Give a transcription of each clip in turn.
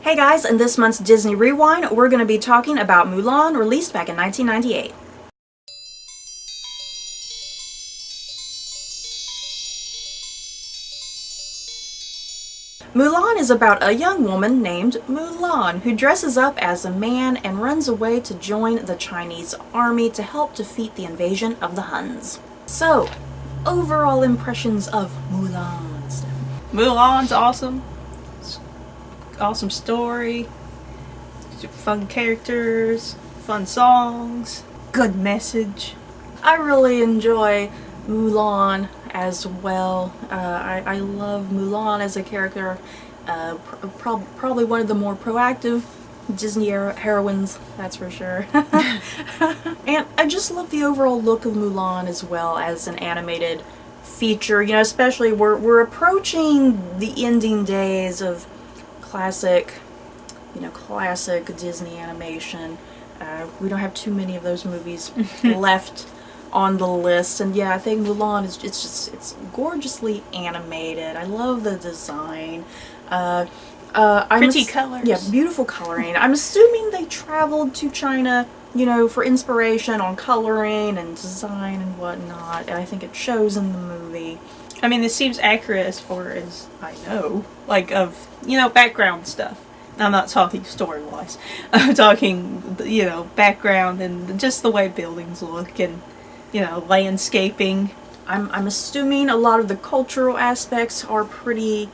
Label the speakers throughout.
Speaker 1: Hey guys, in this month's Disney Rewind, we're going to be talking about Mulan, released back in 1998. Mulan is about a young woman named Mulan who dresses up as a man and runs away to join the Chinese army to help defeat the invasion of the Huns. So, overall impressions of Mulan.
Speaker 2: Mulan's awesome. Awesome story. Fun characters. Fun songs. Good message.
Speaker 1: I really enjoy Mulan as well. I love Mulan as a character. Probably one of the more proactive Disney heroines, that's for sure. And I just love the overall look of Mulan as well as an animated feature. You know, especially we're approaching the ending days of classic Disney animation. We don't have too many of those movies left on the list, and yeah, I think Mulan is it's gorgeously animated. I love the design.
Speaker 2: Pretty colors.
Speaker 1: Yeah, beautiful coloring. I'm assuming they traveled to China, you know, for inspiration on coloring and design and whatnot, and I think it shows in the movie.
Speaker 2: I mean, this seems accurate as far as I know, like of, you know, background stuff. I'm not talking story-wise. I'm talking, you know, background and just the way buildings look and, you know, landscaping.
Speaker 1: I'm assuming a lot of the cultural aspects are pretty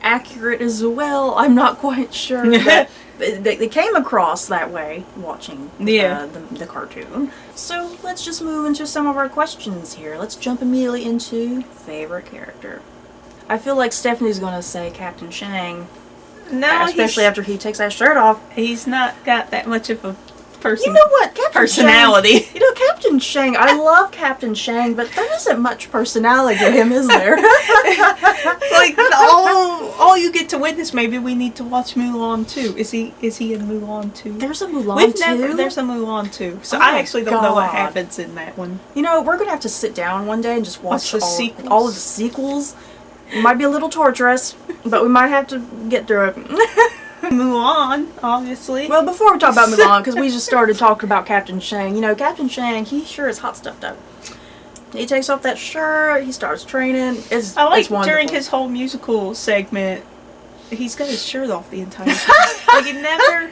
Speaker 1: accurate as well. I'm not quite sure. That they came across that way watching the cartoon. So let's just move into some of our questions here. Let's jump immediately into favorite character. I feel like Stephanie's gonna say Captain Shang.
Speaker 2: No,
Speaker 1: especially after he takes that shirt off.
Speaker 2: He's not got that much of a
Speaker 1: You know what?
Speaker 2: personality.
Speaker 1: Shang, you know, Captain Shang, I love Captain Shang, but there isn't much personality to him, is there?
Speaker 2: Like, all you get to witness, maybe we need to watch Mulan 2. Is he in Mulan 2?
Speaker 1: There's a Mulan 2?
Speaker 2: There's a Mulan 2. So
Speaker 1: Oh
Speaker 2: I actually don't know what
Speaker 1: God.
Speaker 2: happens in that one.
Speaker 1: You know, we're going to have to sit down one day and just watch
Speaker 2: the sequels?
Speaker 1: all of the sequels. It might be a little torturous, but we might have to get through it.
Speaker 2: Mulan, obviously.
Speaker 1: Well, before we talk about Mulan, because we just started talking about Captain Shang, you know, Captain Shang, he sure is hot stuffed up. He takes off that shirt, he starts training. It's wonderful.
Speaker 2: During his whole musical segment, he's got his shirt off the entire time. Like, he never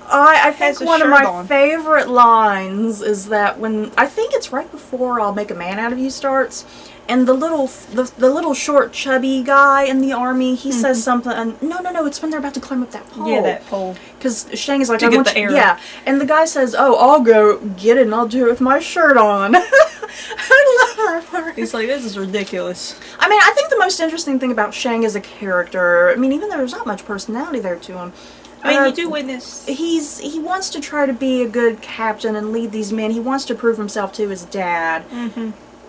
Speaker 1: I think one of my
Speaker 2: on.
Speaker 1: favorite lines is that when, I think it's right before I'll Make a Man Out of You starts, and the little short chubby guy in the army, he says something, and no, it's when they're about to climb up that pole.
Speaker 2: Yeah, that pole.
Speaker 1: Because Shang is like,
Speaker 2: to get the arrow.
Speaker 1: Yeah, and the guy says, oh, I'll go get it and I'll do it with my shirt on. I love that.
Speaker 2: He's like, this is ridiculous.
Speaker 1: I mean, I think the most interesting thing about Shang as a character, I mean, even though there's not much personality there to him,
Speaker 2: I mean, you do witness.
Speaker 1: He wants to try to be a good captain and lead these men. He wants to prove himself to his dad.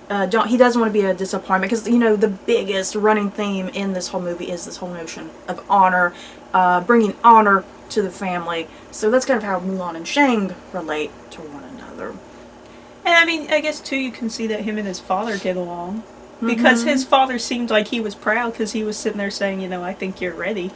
Speaker 1: He doesn't want to be a disappointment, because, you know, the biggest running theme in this whole movie is this whole notion of honor, bringing honor to the family. So that's kind of how Mulan and Shang relate to one another.
Speaker 2: And I mean, I guess too, you can see that him and his father get along. Because his father seemed like he was proud, because he was sitting there saying, you know, I think you're ready.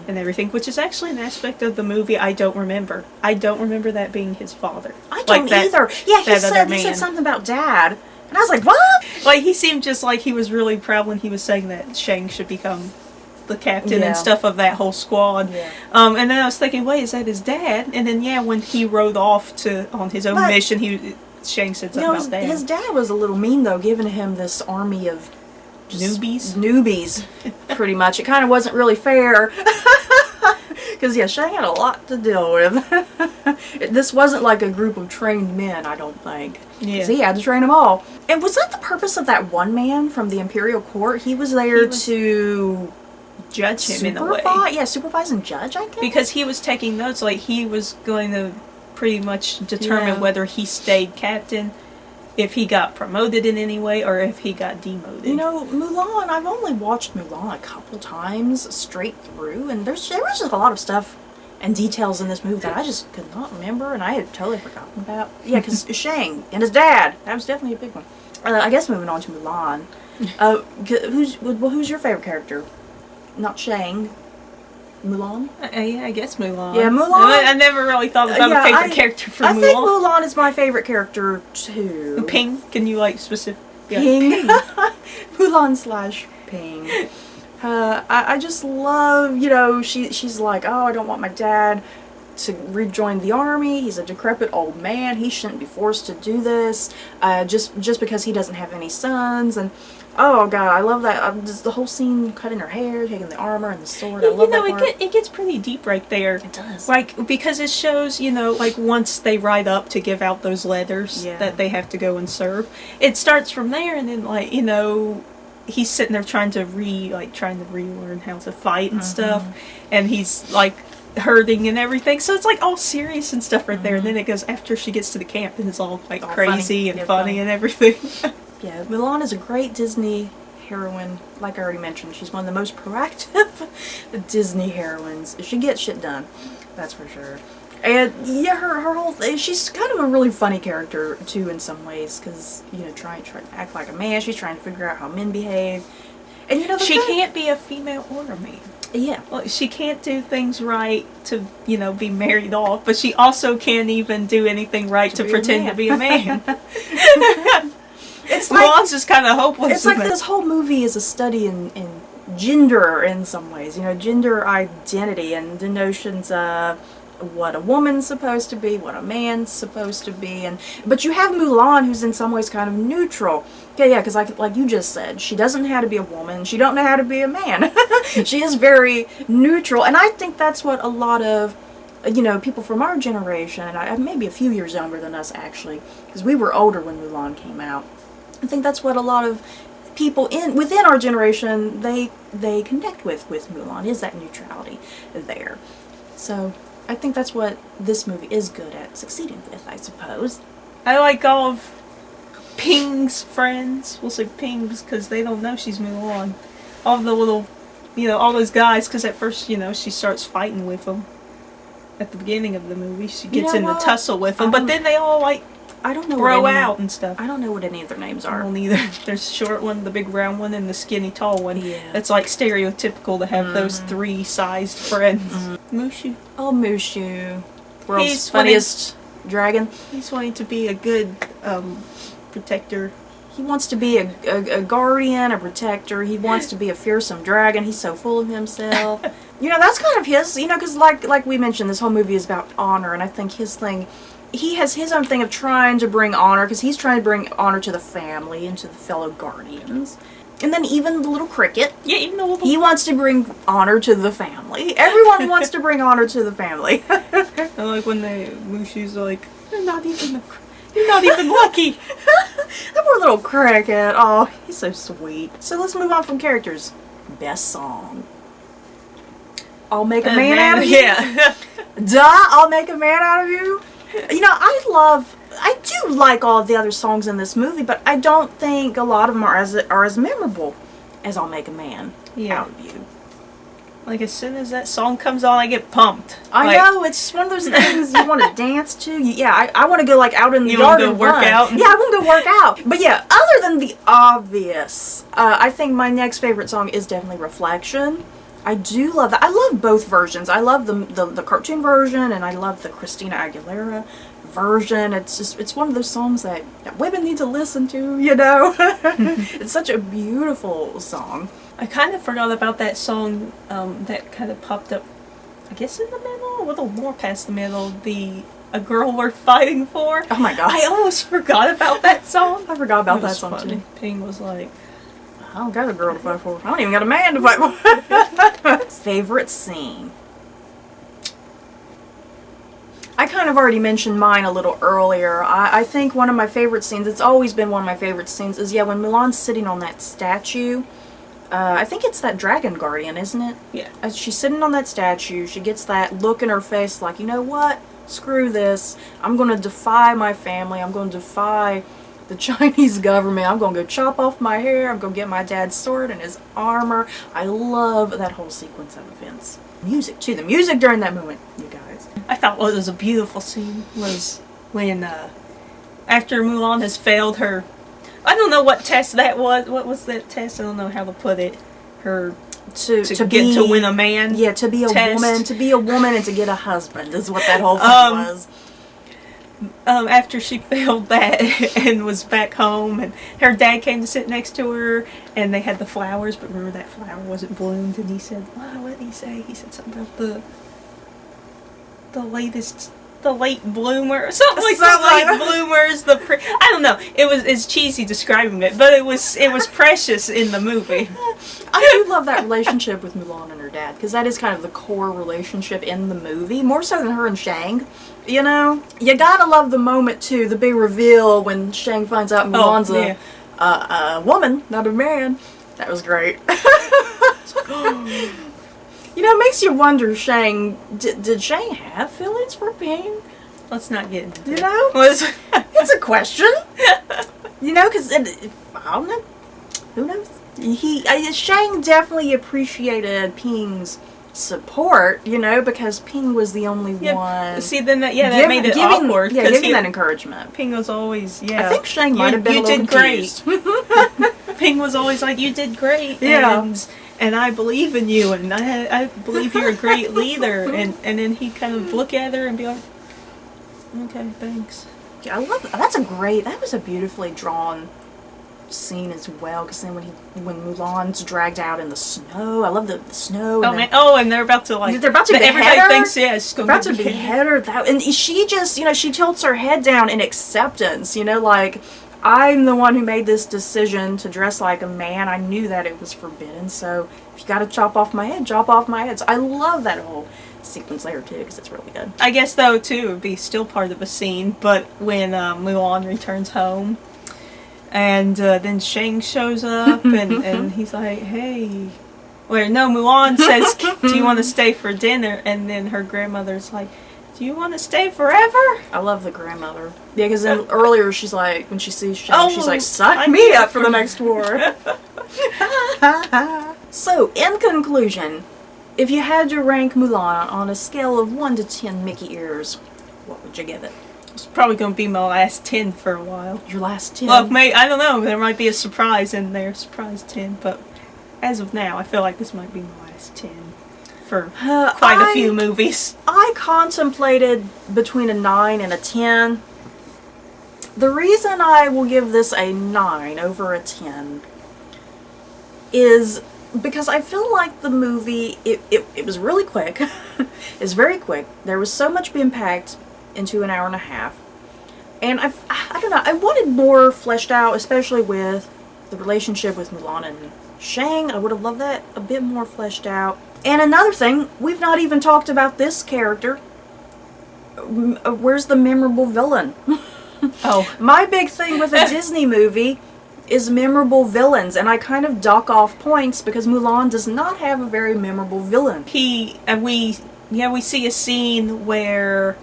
Speaker 2: And everything, which is actually an aspect of the movie I don't remember. I don't remember that being his father.
Speaker 1: I don't either. Yeah, he said something about dad. And I was like, what?
Speaker 2: Like, he seemed just like he was really proud when he was saying that Shang should become the captain and stuff of that whole squad.
Speaker 1: Yeah.
Speaker 2: And then I was thinking, wait, is that his dad? And then, yeah, when he rode off on his own mission, Shang said something about that.
Speaker 1: His dad was a little mean, though, giving him this army of newbies, pretty much. It kind of wasn't really fair. Because, yeah, Shang had a lot to deal with. This wasn't like a group of trained men, I don't think. Yeah. He had to train them all. And was that the purpose of that one man from the Imperial Court? He was there to
Speaker 2: judge him in a way.
Speaker 1: Yeah, supervise and judge, I guess?
Speaker 2: Because he was taking notes, like, he was going to pretty much determine whether he stayed captain, if he got promoted in any way, or if he got demoted.
Speaker 1: You know, Mulan, I've only watched Mulan a couple times straight through, and there was just a lot of stuff and details in this movie that I just could not remember, and I had totally forgotten about. Yeah, because Shang and his dad, that was definitely a big one. I guess moving on to Mulan, who's your favorite character? Not Shang. Mulan?
Speaker 2: Yeah, I guess Mulan.
Speaker 1: Yeah, Mulan.
Speaker 2: I never really thought about a favorite character for Mulan.
Speaker 1: I think Mulan is my favorite character too.
Speaker 2: Ping? Can you like specific?
Speaker 1: Ping. Mulan / Ping. I just love, you know, she's like, oh, I don't want my dad to rejoin the army. He's a decrepit old man. He shouldn't be forced to do this just because he doesn't have any sons. And oh god, I love that. Just the whole scene, cutting her hair, taking the armor and the sword. I love that part.
Speaker 2: It gets pretty deep right there.
Speaker 1: It does.
Speaker 2: Like, because it shows, you know, like once they ride up to give out those letters that they have to go and serve, it starts from there, and then, like, you know, he's sitting there trying to relearn how to fight and stuff, and he's like hurting and everything, so it's like all serious and stuff right there, and then it goes after she gets to the camp and it's all like all crazy and funny and everything.
Speaker 1: Yeah, Mulan is a great Disney heroine. Like I already mentioned, she's one of the most proactive Disney heroines. She gets shit done, that's for sure. And yeah, her whole thing, she's kind of a really funny character too in some ways, because, you know, trying to act like a man, she's trying to figure out how men behave. And you know,
Speaker 2: she can't be a female or a man.
Speaker 1: Yeah.
Speaker 2: Well, she can't do things right to, you know, be married off, but she also can't even do anything right to pretend to be a man.
Speaker 1: It's like,
Speaker 2: Mulan's just kind of hopeless.
Speaker 1: It's like this whole movie is a study in gender in some ways, you know, gender identity and the notions of what a woman's supposed to be, what a man's supposed to be, but you have Mulan, who's in some ways kind of neutral. Yeah, because like you just said, she doesn't know how to be a woman, she don't know how to be a man. She is very neutral, and I think that's what a lot of, you know, people from our generation, and maybe a few years younger than us actually, because we were older when Mulan came out. I think that's what a lot of people within our generation they connect with Mulan, is that neutrality there. So I think that's what this movie is good at succeeding with, I suppose.
Speaker 2: I like all of Ping's friends. We'll say Ping's because they don't know she's Mulan. All the little, you know, all those guys, because at first, you know, she starts fighting with them. At the beginning of the movie, she gets in the tussle with them, but then they all, like,
Speaker 1: I don't know
Speaker 2: throw out and stuff.
Speaker 1: I don't know what any of their names are.
Speaker 2: I don't either. There's the short one, the big round one, and the skinny tall one.
Speaker 1: Yeah.
Speaker 2: It's like stereotypical to have those three sized friends. Mushu.
Speaker 1: Oh, Mushu. World's funniest dragon.
Speaker 2: He's wanting to be a good protector.
Speaker 1: He wants to be a guardian, a protector. He wants to be a fearsome dragon. He's so full of himself. You know, that's kind of his, you know, because like we mentioned, this whole movie is about honor, and I think his thing, he has his own thing of trying to bring honor, because he's trying to bring honor to the family and to the fellow guardians. And then even the little cricket.
Speaker 2: Yeah, even the little...
Speaker 1: He wants to bring honor to the family. Everyone wants to bring honor to the family.
Speaker 2: I like when Mushu's like, you're not even lucky.
Speaker 1: That poor little cricket. Oh, he's so sweet. So let's move on from characters. Best song. I'll make a man out of you.
Speaker 2: Yeah.
Speaker 1: Duh, I'll make a man out of you. You know, I do like all of the other songs in this movie, but I don't think a lot of them are as memorable as I'll Make a Man Out of You.
Speaker 2: Like, as soon as that song comes on, I get pumped.
Speaker 1: I know, it's one of those things you want to dance to. Yeah, I want to go, like, out in the yard and
Speaker 2: work out?
Speaker 1: Yeah, I want to go work out. But yeah, other than the obvious, I think my next favorite song is definitely Reflection. I do love that. I love both versions. I love the cartoon version, and I love the Christina Aguilera version. It's one of those songs that women need to listen to, you know? It's such a beautiful song.
Speaker 2: I kind of forgot about that song that kind of popped up, I guess in the middle, a little more past the middle, A Girl Worth Fighting For.
Speaker 1: Oh my god.
Speaker 2: I almost forgot about that song.
Speaker 1: I forgot about that song
Speaker 2: funny.
Speaker 1: too.
Speaker 2: Ping was like,
Speaker 1: I don't got a girl to fight for. I don't even got a man to fight for. Favorite scene. I kind of already mentioned mine a little earlier. I think one of my favorite scenes, it's always been one of my favorite scenes, is, yeah, when Mulan's sitting on that statue. I think it's that dragon guardian, isn't it?
Speaker 2: yeah.
Speaker 1: She's sitting on that statue. She gets that look in her face like, you know what? Screw this. I'm going to defy my family. I'm going to defy the Chinese government. I'm going to go chop off my hair. I'm going to get my dad's sword and his armor. I love that whole sequence of events. Music, too. The music during that moment, you guys.
Speaker 2: I thought what was a beautiful scene was when, after Mulan has failed her, I don't know what test that was. What was that test? I don't know how to put it. Her
Speaker 1: to
Speaker 2: win a man.
Speaker 1: Yeah, to be a woman, and to get a husband is what that whole thing was.
Speaker 2: After she failed that and was back home, and her dad came to sit next to her, and they had the flowers, but remember that flower wasn't bloomed, and he said, wow, what did he say? He said something about the late bloomer, or something like the late bloomers. I don't know. It's cheesy describing it, but it was precious in the movie.
Speaker 1: I do love that relationship with Mulan and her dad, because that is kind of the core relationship in the movie, more so than her and Shang. You know, you gotta love the moment too, the big reveal when Shang finds out Mulan's a woman, not a man. That was great. You know, it makes you wonder, Shang, did Shang have feelings for Ping?
Speaker 2: Let's not get into it.
Speaker 1: You know? It's a question. You know, because, I don't know. Who knows? Shang definitely appreciated Ping's support, you know, because Ping was the only one.
Speaker 2: See, then that made it awkward.
Speaker 1: Yeah, giving that encouragement.
Speaker 2: Ping was always,
Speaker 1: I think Shang might have been a little confused.
Speaker 2: Ping was always like, you did great.
Speaker 1: Yeah.
Speaker 2: And I believe in you, and I believe you're a great leader. And then he kind of look at her and be like, okay, thanks.
Speaker 1: Yeah, I love that. That was a beautifully drawn scene as well, because then when Mulan's dragged out in the snow, I love the snow.
Speaker 2: And they're about to
Speaker 1: behead
Speaker 2: everybody
Speaker 1: her.
Speaker 2: Thinks she's
Speaker 1: about to behead her. And she just, you know, she tilts her head down in acceptance, you know, like, I'm the one who made this decision to dress like a man. I knew that it was forbidden, so if you gotta chop off my head, chop off my head. So I love that whole sequence there too, because it's really good.
Speaker 2: I guess though too, it would be still part of a scene, but when Mulan returns home, and then Shang shows up, and he's like, hey. Mulan says, do you want to stay for dinner? And then her grandmother's like, do you want to stay forever?
Speaker 1: I love the grandmother. Yeah, because then earlier she's like, when she sees Shang, she's like, sign me up for the next war. So, in conclusion, if you had to rank Mulan on a scale of 1 to 10 Mickey ears, what would you give it?
Speaker 2: It's probably going to be my last 10 for a while.
Speaker 1: Your last 10?
Speaker 2: Well, I don't know. There might be a surprise in there. Surprise 10. But as of now, I feel like this might be my last 10. For quite a few movies. I
Speaker 1: contemplated between a 9 and a 10. The reason I will give this a 9 over a 10 is because I feel like the movie, it was really quick. It's very quick. There was so much being packed into an hour and a half. And I don't know, I wanted more fleshed out, especially with the relationship with Mulan and Shang. I would have loved that a bit more fleshed out. And another thing, we've not even talked about this character. Where's the memorable villain?
Speaker 2: Oh.
Speaker 1: My big thing with a Disney movie is memorable villains, and I kind of dock off points because Mulan does not have a very memorable villain.
Speaker 2: We see a scene where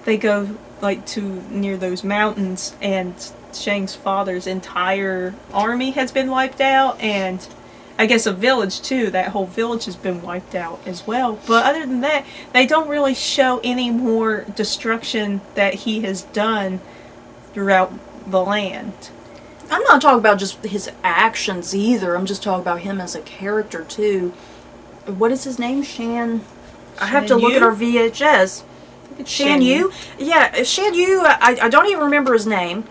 Speaker 2: they go like to near those mountains, and Shang's father's entire army has been wiped out, and I guess a village too. That whole village has been wiped out as well. But other than that, they don't really show any more destruction that he has done throughout the land.
Speaker 1: I'm not talking about just his actions either. I'm just talking about him as a character too. What is his name? I have to look at our VHS. Shan Yu? Yeah, Shan Yu, I don't even remember his name.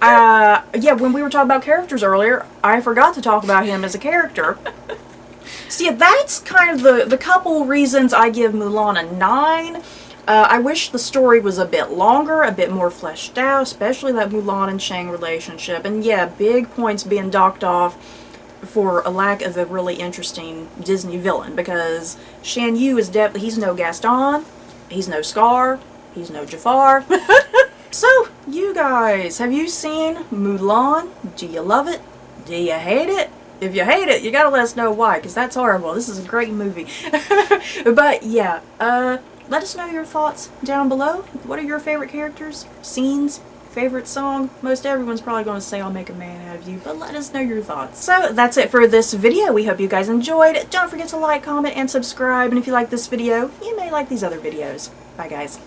Speaker 1: Yeah, when we were talking about characters earlier, I forgot to talk about him as a character. So yeah, that's kind of the couple reasons I give Mulan a 9. I wish the story was a bit longer, a bit more fleshed out, especially that Mulan and Shang relationship. And yeah, big points being docked off for a lack of a really interesting Disney villain, because Shan Yu is definitely, he's no Gaston, he's no Scar, he's no Jafar. So, you guys, have you seen Mulan? Do you love it? Do you hate it? If you hate it, you gotta let us know why, because that's horrible. This is a great movie. But yeah, let us know your thoughts down below. What are your favorite characters, scenes, favorite song? Most everyone's probably going to say I'll make a man out of you, but let us know your thoughts. So that's it for this video. We hope you guys enjoyed. Don't forget to like, comment, and subscribe. And if you like this video, you may like these other videos. Bye guys.